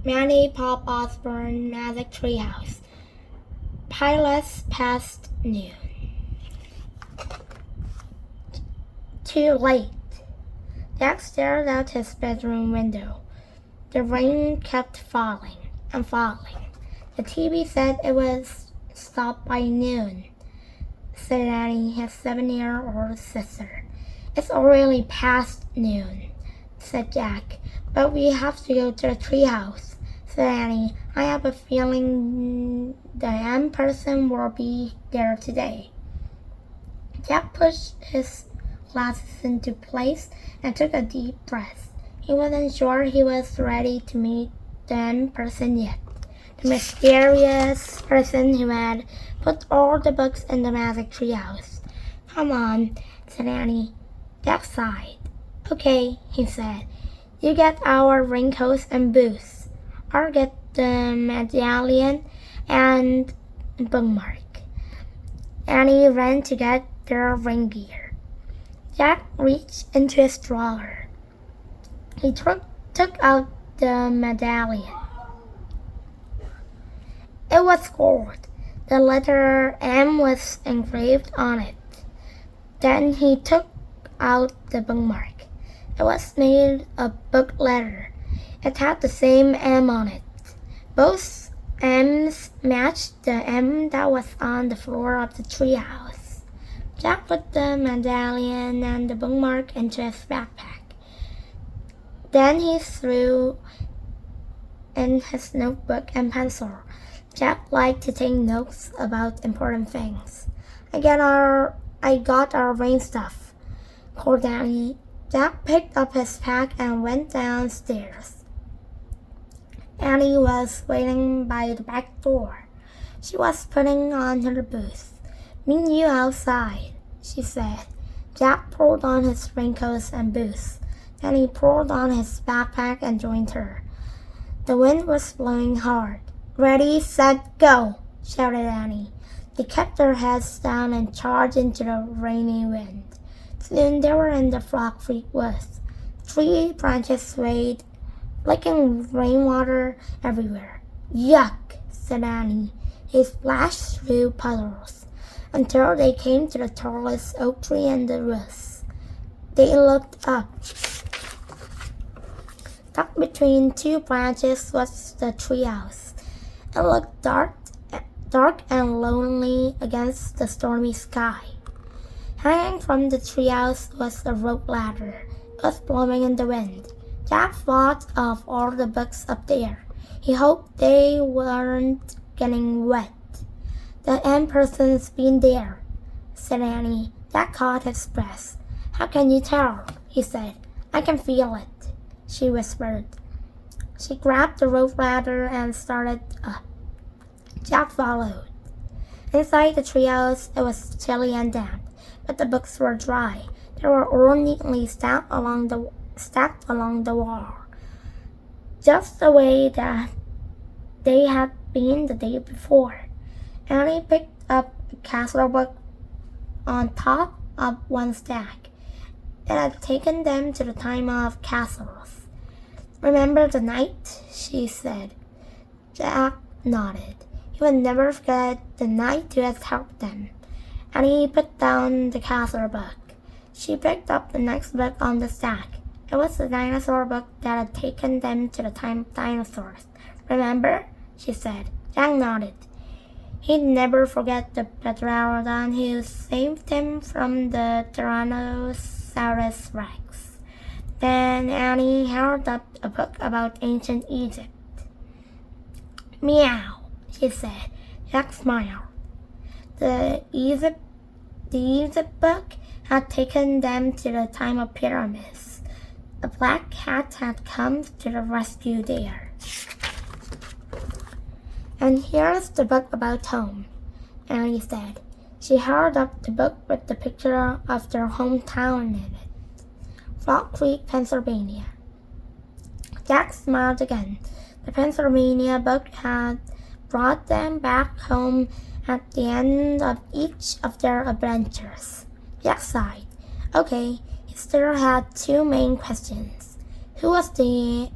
Manny Pope Osborne Magic Treehouse. Pilots past noon. Too late. Jack stared out his bedroom window. The rain kept falling and falling. The TV said it was stop by noon, said Annie, his 7-year-old sister. It's already past noon, said Jack, but we have to go to the treehouse, said Annie. I have a feeling the M person will be there today. Jack pushed his glasses into place and took a deep breath. He wasn't sure he was ready to meet the M person yet. The mysterious person who had put all the books in the magic treehouse. Come on, said Annie. Jack sighed. Okay, he said. You get our raincoats and boots. I'll get the medallion and bookmark. Annie ran to get their rain gear. Jack reached into his drawer. He took out the medallion. It was gold. The letter M was engraved on it. Then he took out the bookmark. It was made of book leather. It had the same M on it. Both M's matched the M that was on the floor of the treehouse. Jack put the medallion and the bookmark into his backpack. Then he threw in his notebook and pencil. Jack liked to take notes about important things. I got our rain stuff, called Annie. Jack picked up his pack and went downstairs. Annie was waiting by the back door. She was putting on her boots. Meet you outside, she said. Jack pulled on his raincoats and boots. Then he pulled on his backpack and joined her. The wind was blowing hard. Ready, set, go, shouted Annie. They kept their heads down and charged into the rainy wind. Soon they were in the Frog Creek woods. Tree branches swayed, flicking rainwater everywhere. Yuck, said Annie. They splashed through puddles until they came to the tallest oak tree in the woods. They looked up. Tucked between two branches was the treehouse. It looked dark and lonely against the stormy sky. Hanging from the treehouse was a rope ladder. It was blowing in the wind. Jack thought of all the books up there. He hoped they weren't getting wet. The M person's been there, said Annie. Jack caught his breath. How can you tell? He said. I can feel it, she whispered. She grabbed the rope ladder and started up. Jack followed. Inside the treehouse, it was chilly and damp, but the books were dry. They were all neatly stacked along the wall, just the way that they had been the day before. Annie picked up a castle book on top of one stack. It had taken them to the time of castles. Remember the night? She said. Jack nodded. He would never forget the night you had helped them. Annie put down the castle book. She picked up the next book on the stack. It was the dinosaur book that had taken them to the time of dinosaurs. Remember? She said. Jack nodded. He'd never forget the pterodon who saved him from the Tyrannosaurus Rex. Then Annie held up a book about ancient Egypt. Meow, she said. Jack smiled. The Egypt book had taken them to the time of pyramids. A black cat had come to the rescue there. And here's the book about home, Annie said. She held up the book with the picture of their hometown in it. Frog Creek, Pennsylvania. Jack smiled again. The Pennsylvania book had brought them back home at the end of each of their adventures. Jack sighed. Okay, he still had two main questions. Who was the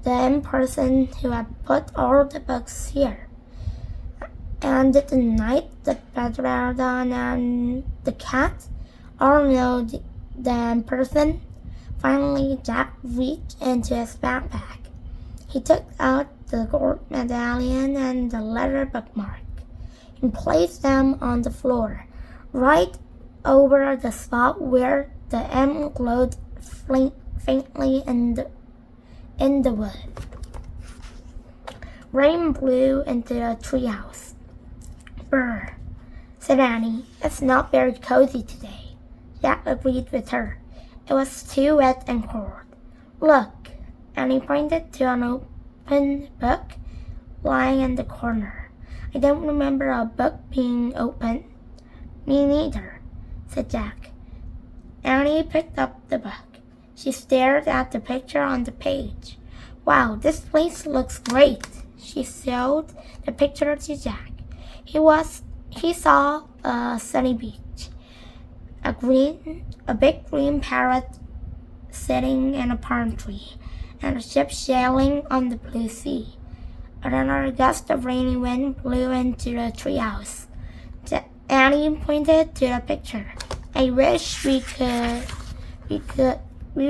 the person who had put all the books here. And the night the Pedradon and the cat all know the person. Finally, Jack reached into his backpack. He took out the gold medallion and the letter bookmark and placed them on the floor, right over the spot where the M glowed faintly in the wood. Rain blew into the treehouse. "Brr," said Annie. "It's not very cozy today." Jack agreed with her. It was too wet and cold. "Look," Annie pointed to an open book lying in the corner. "I don't remember a book being open." "Me neither," said Jack. Annie picked up the book. She stared at the picture on the page. "Wow, this place looks great." She showed the picture to Jack. He saw a sunny beach, a big green parrot sitting in a palm tree, and a ship sailing on the blue sea. Another gust of rainy wind blew into the treehouse. Annie pointed to the picture. "I wish we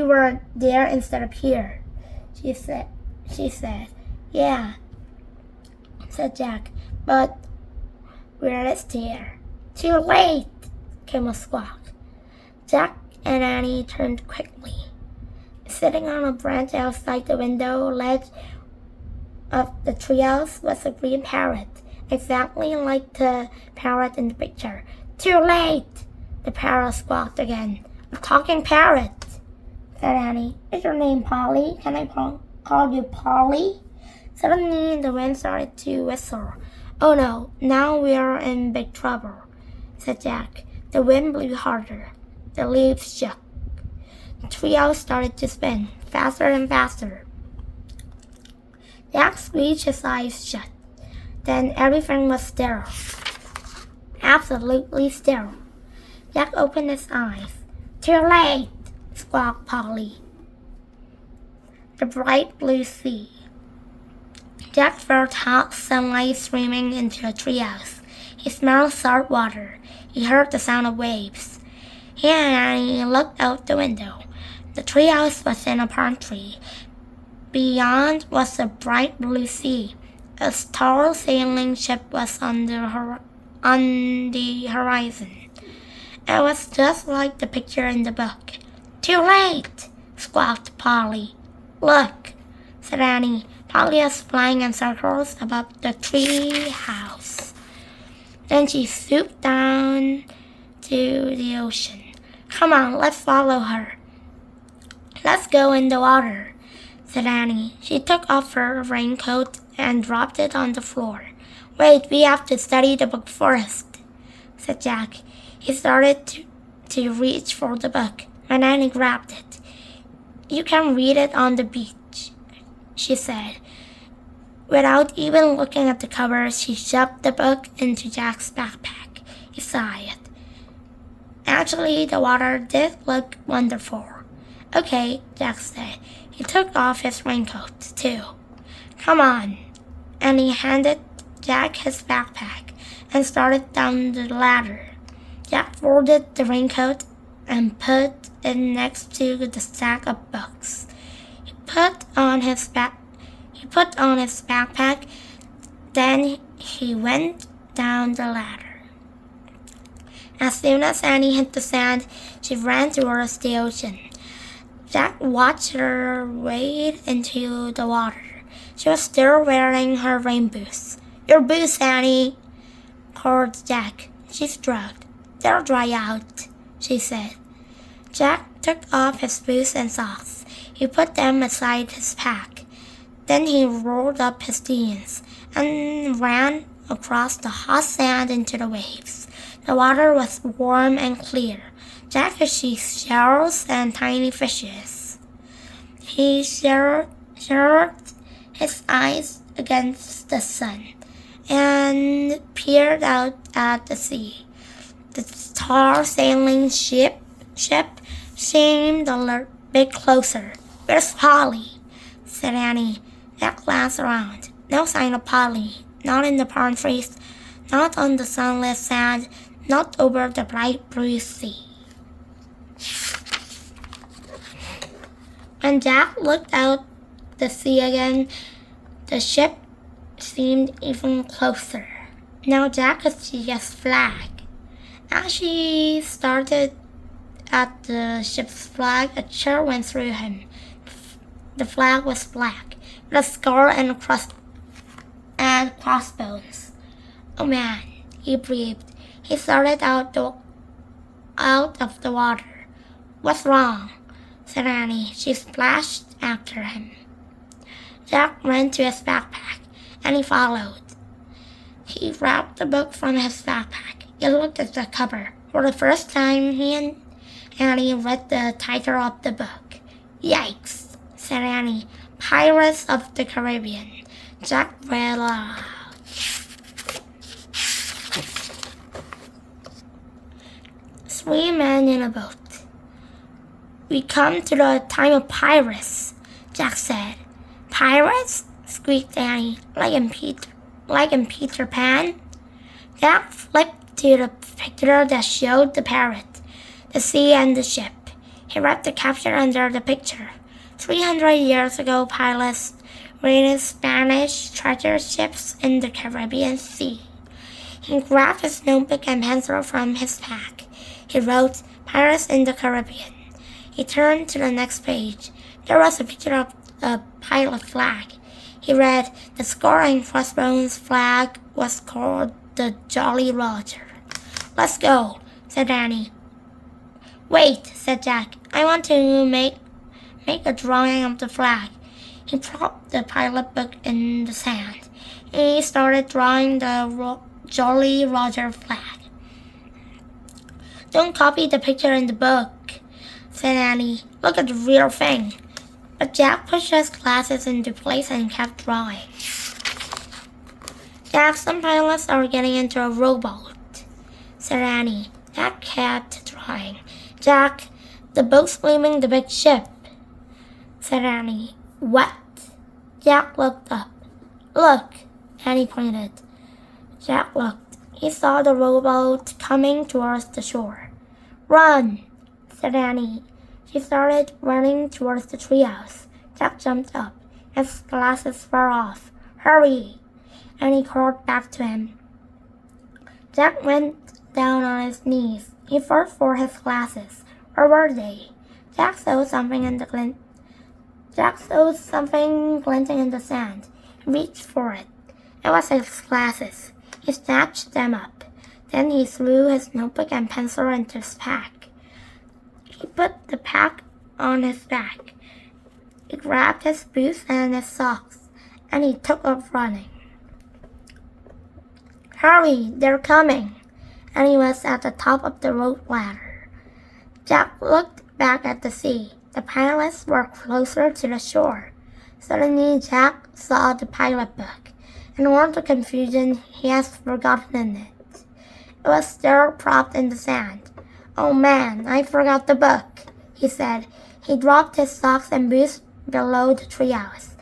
were there instead of here," she said. "Yeah," said Jack, "but we're there." "Too late," came a squawk. Jack and Annie turned quickly. Sitting on a branch outside the window ledge of the treehouse was a green parrot, exactly like the parrot in the picture. "Too late," the parrot squawked again. "A talking parrot," said Annie. "Is your name Polly? Can I call you Polly?" Suddenly the wind started to whistle. "Oh no, now we're in big trouble," said Jack. The wind blew harder. The leaves shook. The treehouse started to spin, faster and faster. Jack squeezed his eyes shut. Then everything was still. Absolutely still. Jack opened his eyes. "Too late," squawked Polly. The bright blue sea. Jack felt hot sunlight streaming into the treehouse. He smelled salt water. He heard the sound of waves. He and Annie looked out the window. The treehouse was in a palm tree. Beyond was the bright blue sea. A tall sailing ship was on the horizon. It was just like the picture in the book. "Too late," squawked Polly. "Look," said Annie. Polly was flying in circles above the tree house. Then she swooped down to the ocean. "Come on, let's follow her." "Let's go in the water," said Annie. She took off her raincoat and dropped it on the floor. "Wait, we have to study the book first," said Jack. He started to reach for the book, and Annie grabbed it. "You can read it on the beach," she said. Without even looking at the cover, she shoved the book into Jack's backpack. He sighed. Actually, the water did look wonderful. "Okay," Jack said. He took off his raincoat, too. "Come on." And he handed Jack his backpack and started down the ladder. Jack folded the raincoat and put it next to the stack of books. He put on his backpack, then he went down the ladder. As soon as Annie hit the sand, she ran towards the ocean. Jack watched her wade into the water. She was still wearing her rain boots. "Your boots, Annie," called Jack. She shrugged. "They'll dry out," she said. Jack took off his boots and socks. He put them aside his pack. Then he rolled up his jeans and ran across the hot sand into the waves. The water was warm and clear. Jack could see shells and tiny fishes. He shut his eyes against the sun and peered out at the sea. The tall sailing ship seemed a bit closer. "Where's Polly?" said Annie. Jack glanced around. No sign of Polly. Not in the palm trees. Not on the sunlit sand. Not over the bright blue sea. When Jack looked out the sea again, the ship seemed even closer. Now Jack could see his flag. As she started at the ship's flag, a chill went through him. The flag was black, with a skull and crossbones. Oh man, he breathed. He started out of the water. What's wrong? Said Annie. She splashed after him. Jack ran to his backpack, and he followed. He grabbed the book from his backpack. He looked at the cover. For the first time, he and Annie read the title of the book. Yikes, said Annie. Pirates of the Caribbean. Jack read aloud. Three men in a boat. We come to the time of pirates, Jack said. Pirates? Squeaked Annie, like in Peter Pan. Jack flipped to the picture that showed the parrot, the sea, and the ship. He read the caption under the picture. 300 years ago, pilots raided Spanish treasure ships in the Caribbean Sea. He grabbed his notebook and pencil from his pack. He wrote, Pirates in the Caribbean. He turned to the next page. There was a picture of a pilot flag. He read, the skull and crossbones flag was called the Jolly Roger. Let's go, said Annie. Wait, said Jack. I want to make a drawing of the flag. He propped the pilot book in the sand. He started drawing the Jolly Roger flag. Don't copy the picture in the book, said Annie. Look at the real thing. But Jack pushed his glasses into place and kept drawing. Jack, some pilots are getting into a rowboat, said Annie. Jack kept drawing. Jack, the boat's leaving the big ship, said Annie. What? Jack looked up. Look, Annie pointed. Jack looked. He saw the rowboat coming towards the shore. Run, said Annie. She started running towards the treehouse. Jack jumped up. His glasses fell off. Hurry! Annie called back to him. Jack went down on his knees. He felt for his glasses. Where were they? Jack saw something glinting in the sand. He reached for it. It was his glasses. He snatched them up. Then he threw his notebook and pencil into his pack. He put the pack on his back. He grabbed his boots and his socks, and he took off running. Hurry, they're coming! And he was at the top of the rope ladder. Jack looked back at the sea. The pilots were closer to the shore. Suddenly, Jack saw the pilot book. In all the confusion, he had forgotten it. It was still propped in the sand. Oh man, I forgot the book, he said. He dropped his socks and boots below the treehouse.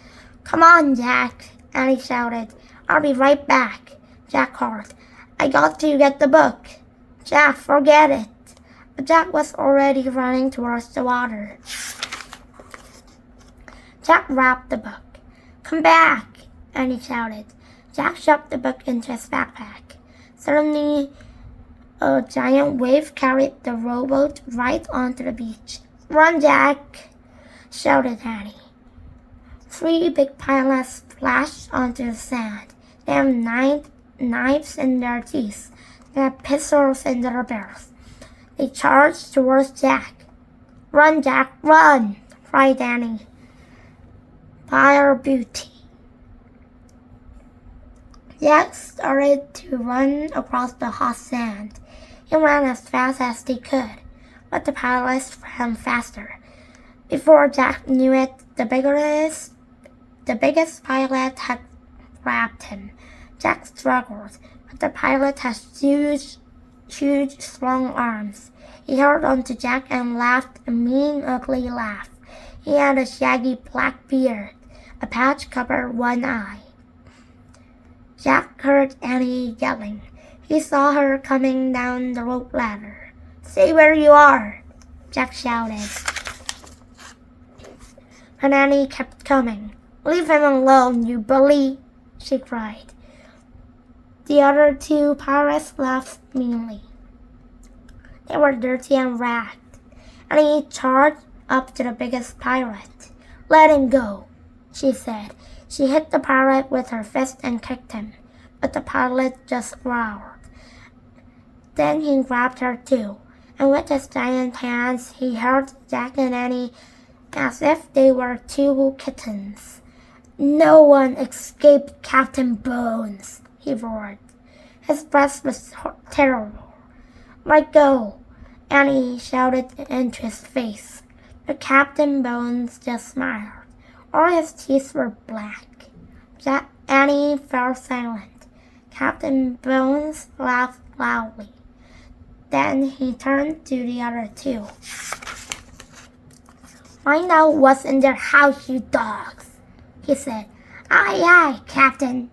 Come on, Jack, Annie shouted. I'll be right back, Jack called. I got to get the book. Jack, forget it. But Jack was already running towards the water. Jack grabbed the book. Come back, Annie shouted. Jack shoved the book into his backpack. Suddenly, a giant wave carried the rowboat right onto the beach. Run, Jack, shouted Annie. 3 big pilots splashed onto the sand. They had knives in their teeth. They had pistols in their belts. They charged towards Jack. Run, Jack, run, cried Annie. Fire beauty. Jack started to run across the hot sand. He ran as fast as he could, but the pilots ran faster. Before Jack knew it, the biggest pilot had grabbed him. Jack struggled, but the pilot had huge, strong arms. He held on to Jack and laughed a mean, ugly laugh. He had a shaggy black beard, a patch covered one eye. Jack heard Annie yelling. He saw her coming down the rope ladder. "Stay where you are!" Jack shouted. But Annie kept coming. "Leave him alone, you bully!" she cried. The other two pirates laughed meanly. They were dirty and ragged. Annie charged up to the biggest pirate. "Let him go," she said. She hit the pirate with her fist and kicked him, but the pirate just growled. Then he grabbed her too, and with his giant hands he held Jack and Annie as if they were two kittens. "No one escaped Captain Bones," he roared. His breath was terrible. "Let go," Annie shouted into his face. But Captain Bones just smiled. All his teeth were black. Annie fell silent. Captain Bones laughed loudly. Then he turned to the other two. "Find out what's in their house, you dogs," he said. "Aye, aye, Captain,"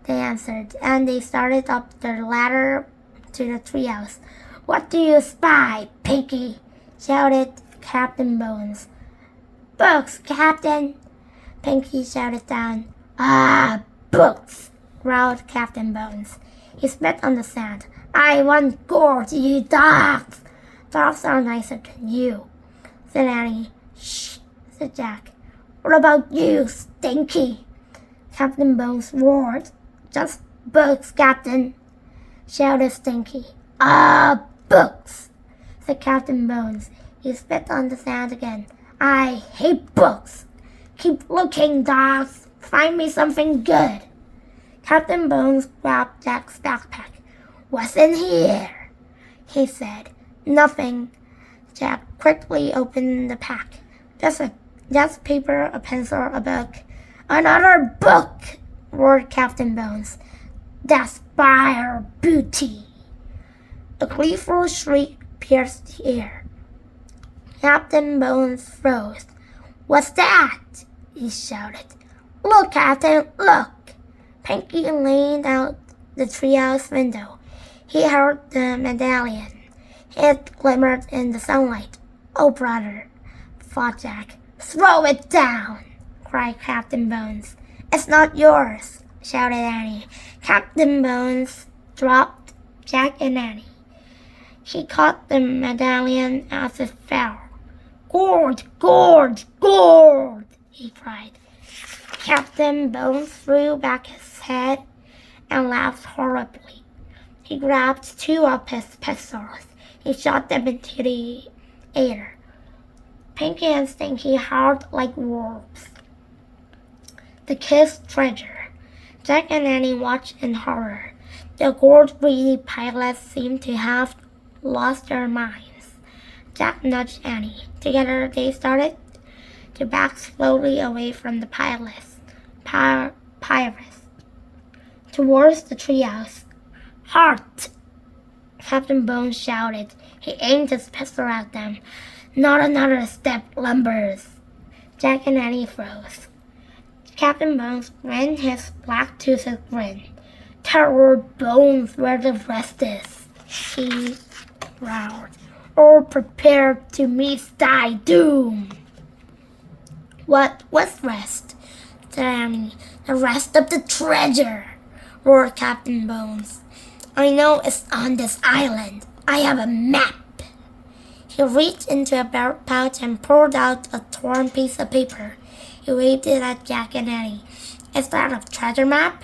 they answered, and they started up the ladder to the treehouse. "What do you spy, Pinky?" shouted Captain Bones. "Books, Captain," Pinky shouted down. "Ah, books," growled Captain Bones. He spit on the sand. "I want gold, you dogs." "Dogs are nicer than you," said Annie. "Shh," said Jack. "What about you, Stinky?" Captain Bones roared. "Just books, Captain," shouted Stinky. "Ah, books," said Captain Bones. He spit on the sand again. "I hate books. Keep looking, dogs. Find me something good." Captain Bones grabbed Jack's backpack. "What's in here?" he said. "Nothing." Jack quickly opened the pack. Just paper, a pencil, a book. "Another book!" roared Captain Bones. "That's fire booty!" A gleeful shriek pierced the air. Captain Bones froze. "What's that?" he shouted. "Look, Captain, look!" Pinky leaned out the treehouse window. He held the medallion. It glimmered in the sunlight. "Oh, brother," thought Jack. "Throw it down!" cried Captain Bones. "It's not yours," shouted Annie. Captain Bones dropped Jack and Annie. He caught the medallion as it fell. "Gold, gold, gold!" he cried. Captain Bones threw back his head and laughed horribly. He grabbed two of his pistols. He shot them into the air. Pinky and Stinky howled like wolves. The kid's treasure. Jack and Annie watched in horror. The gold-greedy pilots seemed to have lost their minds. Jack nudged Annie. Together they started to back slowly away from the pirates towards the treehouse. "Halt!" Captain Bones shouted. He aimed his pistol at them. "Not another step, lumbers!" Jack and Annie froze. Captain Bones grinned his black-toothed grin. "Tell old Bones where the rest is," he growled. "Or prepare to meet thy doom." "What was rest?" said Annie. "The rest of the treasure," roared Captain Bones. "I know it's on this island. I have a map." He reached into a belt pouch and pulled out a torn piece of paper. He waved it at Jack and Annie. "Is that a treasure map?"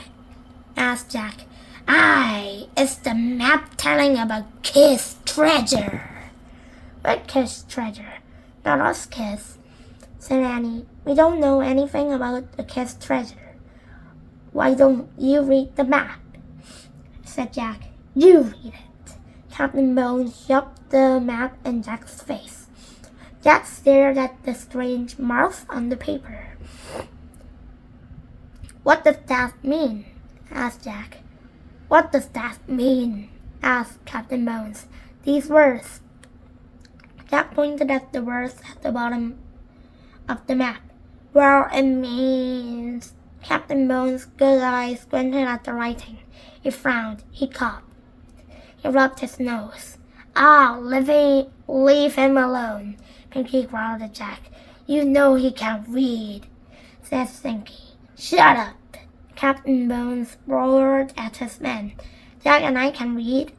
asked Jack. "Aye, it's the map telling about Kiss treasure." "What Kiss treasure?" "Not us Kiss," said Annie. "We don't know anything about the Kiss treasure." "Why don't you read the map?" said Jack. "You read it." Captain Bones shoved the map in Jack's face. Jack stared at the strange marks on the paper. "What does that mean?" asked Jack. "What does that mean?" asked Captain Bones. "These words." Jack pointed at the words at the bottom of the map. "Well, it means Captain Bones' good eyes squinted at the writing. He frowned. He coughed. He rubbed his nose. "Ah, leave him alone," Pinky growled at Jack. "You know he can't read," said Stinky. "Shut up!" Captain Bones roared at his men. "Jack and I can read,"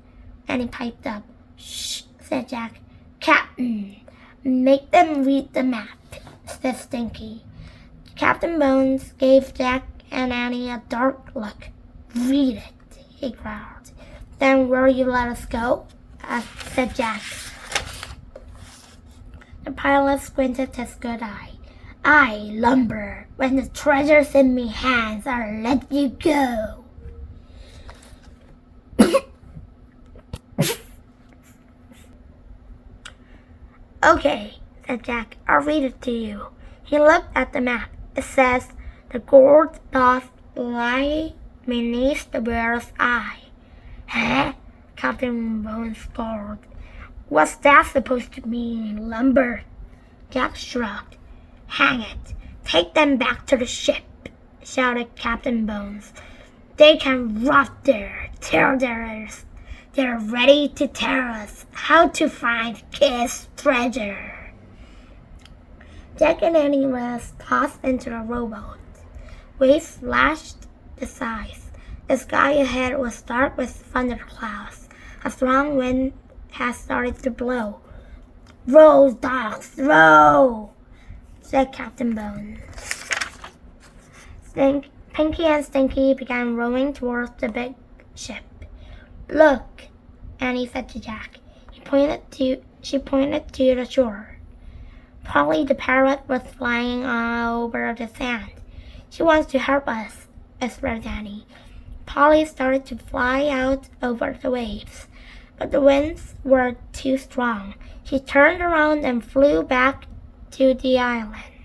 and he piped up. "Shh," said Jack. "Captain, make them read the map," said Stinky. Captain Bones gave Jack and Annie a dark look. "Read it," he growled. "Then will you let us go?" said Jack. The pilot squinted his good eye. "Aye, lumber. When the treasure's in me hands, I'll let you go." "Okay," said Jack. "I'll read it to you." He looked at the map. It says, "The gold doth lie beneath the bear's eye." "Huh?" Captain Bones scolded. "What's that supposed to mean, lumber?" Jack shrugged. "Hang it! Take them back to the ship," shouted Captain Bones. "They can rot there till they're ready to tell us how to find Kid's treasure." Jack and Annie was tossed into the rowboat. Waves lashed the sides. The sky ahead was dark with thunderclouds. A strong wind had started to blow. "Row, dogs, row!" said Captain Bones. Pinky and Stinky began rowing towards the big ship. "Look," Annie said to Jack. She pointed to the shore. Polly the parrot was flying over the sand. "She wants to help us," whispered Annie. Polly started to fly out over the waves, but the winds were too strong. She turned around and flew back to the island.